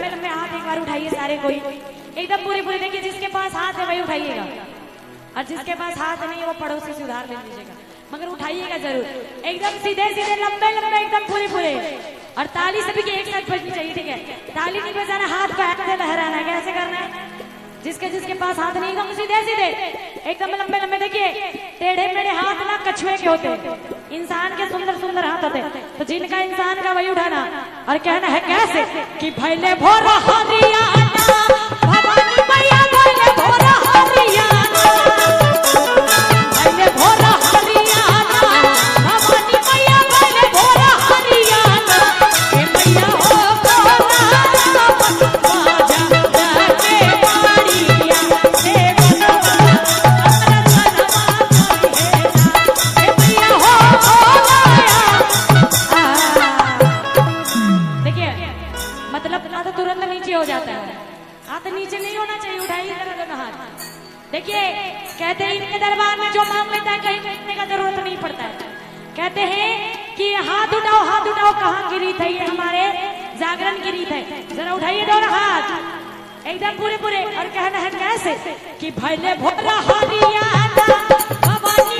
लंबे लंबे हाथ एक बार उठाइए सारे कोई, एकदम पूरे पूरे। देखिए जिसके पास हाथ है वही उठाइएगा, और जिसके पास हाथ नहीं है वो पड़ोसी से उधार ले लीजिएगा, मगर उठाइएगा जरूर। एकदम सीधे सीधे लंबे लंबे एकदम पूरे पूरे। और ताली सभी की एक साथ बजनी चाहिए, ठीक है? ताली नहीं बजाना, हाथ को ऐसे लहराना है। कैसे करना है? जिसके जिसके पास हाथ नहीं, एकदम सीधे सीधे एकदम लंबे लंबे। देखिए टेढ़े मेढ़े हाथ ना कछुए के होते, इंसान के सुंदर सुंदर हाथ होते। तो जिनका इंसान का वही उठाना और कहना है कैसे कि भैले भोरा हरियाणा भवानी मैया, भैले भोरा हरियाणा, भैले भोरा हरियाणा भवानी मैया, भैले भोरा हरियाणा। हे मैया हो हो जाता है। हाथ नीचे नहीं होना चाहिए, उठाइए दोनों हाथ। देखिए कहते हैं इनके दरबार में जो मांग लेता है कहीं पूछने का जरूरत नहीं पड़ता है। कहते हैं कि हाथ उठाओ, हाथ उठाओ। कहाँ की रीत है? ये हमारे जागरण की रीत है। जरा उठाइए दोनों हाथ एकदम पूरे पूरे और कहना है कैसे कि भैले भोला हरियाणा भवानी